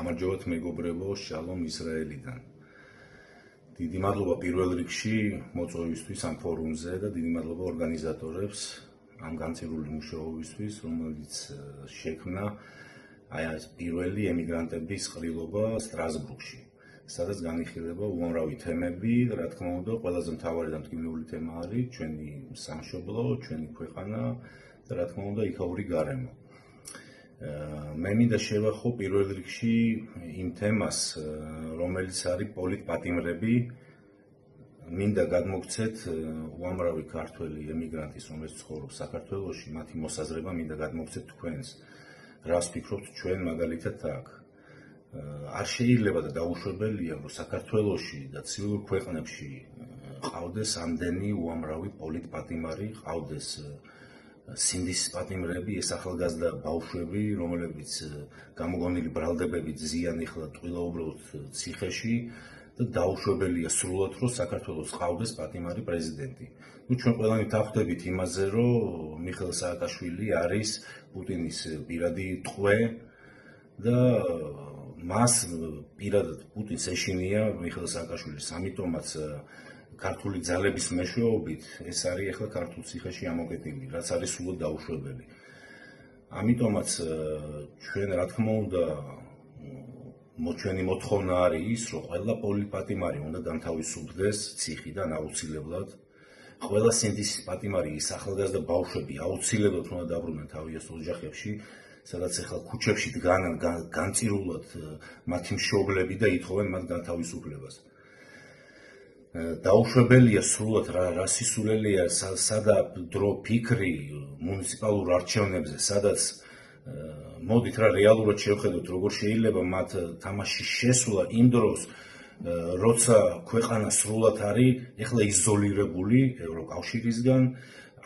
გამარჯობათ მეგობრებო, შალომ ისრაელიდან. დიდი მადლობა პირველ რიგში მოწვევისთვის ამ ფორუმზე და დიდი მადლობა ორგანიზატორებს ამ განცილული მუშაობისთვის, რომელიც შექმნა ეს პირველი ემიგრანტების ყრილობა სტრასბურგში, სადაც განიხილება უამრავი თემები, რა თქმა უნდა, ყველაზე მთავარი და მტკივნეული თემა არის ჩვენი სამშობლო, ჩვენი ქვეყანა და რა თქმა უნდა, იქაური გარემო. მე მინდა შევახო პირველ რიგში იმ თემას, რომელიც არის პოლიტპატიმრები. მინდა გადმოგცეთ უამრავი ქართველი ემიგრანტის, რომელიც ცხოვრობს საქართველოში, მათი მოსაზრება მინდა გადმოგცეთ თქვენს. რას ფიქრობთ ჩვენ მაგალითად აქ? არ შეიძლება და დაუშვებელია, რომ საქართველოში და ცივილურ ქვეყნებში ყავდეს ამდენი უამრავი პოლიტპატიმარი, ყავდეს სინდისის პატიმრები, ეს ახალგაზრდა ბავშვები, რომლებიც გამოგონილი ბრალდებებით ზიან ეხლა ტყილაუბრალოდ ციხეში და დაუშვებელია სრულად, რომ საქართველოს ყავდეს პატიმარი პრეზიდენტი. ჩვენ ყველანი დავხვდებით იმაზე, რომ მიხეილ სააკაშვილი არის პუტინის პირადი ტყვე და მას პირადად პუტინს ეშინია მიხეილ სააკაშვილის, ამიტომაც ქართული ძალების მეშვეობით ეს არის ახლა ქართულ ციხეში ამოკეტილი, რაც არის სრულად დაუშვებელი. ამიტომაც ჩვენ რა თქმა უნდა ჩვენი მოთხოვნა არის ის, რომ ყველა პოლიტპატიმარი უნდა განთავისუფლდეს ციხიდან აუცილებლად. ყველა სინდისის პატიმარი, ის ახალგაზრდა ბავშვები აუცილებლად უნდა დაბრუნდნენ თავიანთ ოჯახებში, სადაც ახლა ქუჩებში დგანან განწირულად მათი მშობლები და ითხოვენ მათ განთავისუფლებას. დაუშვებელია სრულად რა სისულელეა სადა დრო ფიქრი მუნიციპალურ არჩევნებზე, სადაც მოდით რა რეალურად შევხედოთ, როგორ შეიძლება მათ თამაში შესვლა იმ დროს, როცა ქვეყანა სრულად არის ეხლა იზოლირებული ევროკავშირისგან,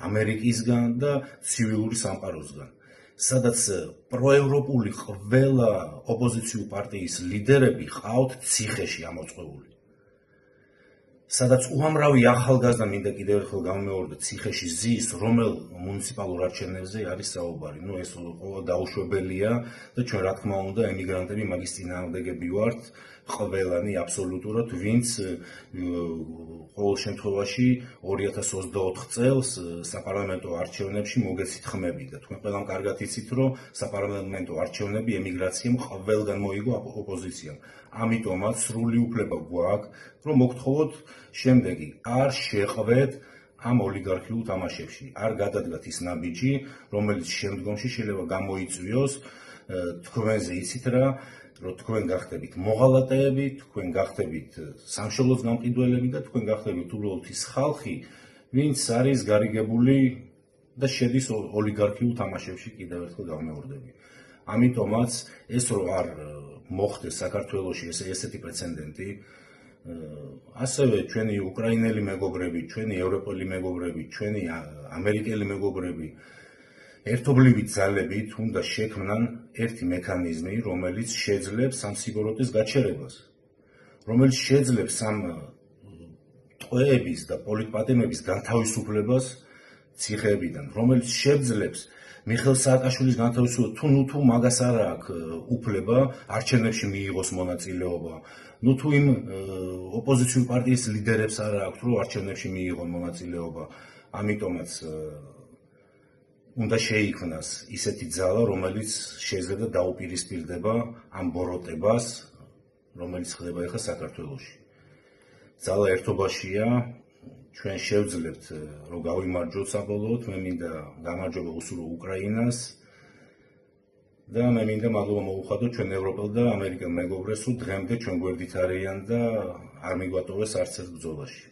ამერიკისგან და ცივილური სამყაროსგან. სადაც პროევროპული ყველა ოპოზიციურ პარტიის ლიდერები ყავთ ციხეში ამოწყებული. სადაც უამრავი ახალგაზრდა მინდა კიდევ ერთხელ გამომეორდა ციხეში ზის, რომელ მუნიციპალურ არჩევნებზე არის საუბარი. ეს ყოველ დაუშვებელია და ჩვენ რა თქმა უნდა ემიგრანტები მაგის წინააღმდეგები ვართ, ყველანი აბსოლუტურად, ვინც ყოველ შემთხვევაში 2024 წელს საპარლამენტო არჩევნებში მოგეცით ხმები და თქვენ ყველამ კარგად იცით, რომ საპარლამენტო არჩევნები ემიგრაციამ ყველგან მოიგო ოპოზიციამ. ამიტომაც სრული უფლება გვაქვს, რომ მოგთხოვოთ შემდეგი, არ შეყვეთ ამ ოლიგარქიულ თამაშებში, არ გადადგათ ის ნაბიჯი, რომელიც შემდგომში შეიძლება გამოიწვიოს თქვენზე, იცით რა, რომ თქვენ გახდებით მოღალატეები, თქვენ გახდებით სამშობლოს გამყიდველები და თქვენ გახდებით უბრალოდ ის ხალხი, ვინც არის გარიგებული და შედის ოლიგარქიულ თამაშებში, კიდევ ერთხელ გავმეორდები. ამიტომაც ეს რომ არ მოხდეს საქართველოში ესეთი პრეცედენტი, ასევე ჩვენი უკრაინელი მეგობრები, ჩვენი ევროპელი მეგობრები, ჩვენი ამერიკელი მეგობრები ერთობლივით ძალებით უნდა შექმნან ერთი მექანიზმი, რომელიც შეძლებს ამ სიგოროტის გაჩერებას, რომელიც შეძლებს ამ ტყვეების და პოლიტპატიმრების განთავისუფლებას ციხეებიდან, რომელიც შეძლებს მიხეილ სააკაშვილის განთავისუფლებას, თუ მაგას არ აქვს უფლება არჩევნებში მიიღოს მონაწილეობა, თუ იმ ოპოზიციურ პარტიის ლიდერებს არ აქვს, რომ არჩევნებში მიიღონ მონაწილეობა. ამიტომაც უნდა შეიქმნას ისეთი ძალა, რომელიც შეიძლება დაუპირისპირდება ამ ბოროტებას, რომელიც ხდება ახლა საქართველოში. ძალა ერთობაშია, ჩვენ შევძლებთ, რომ გავიმარჯვოთ საბოლოოდ, მე მინდა გამარჯვება უსურვო უკრაინას და მე მინდა მადლობა მოუხადო ჩვენ ევროპელ და ამერიკელ მეგობრებს, რომ დღემდე ჩვენ გვერდით არიან და არ მიგვატოვეს არც ერთ ბრძოლაში.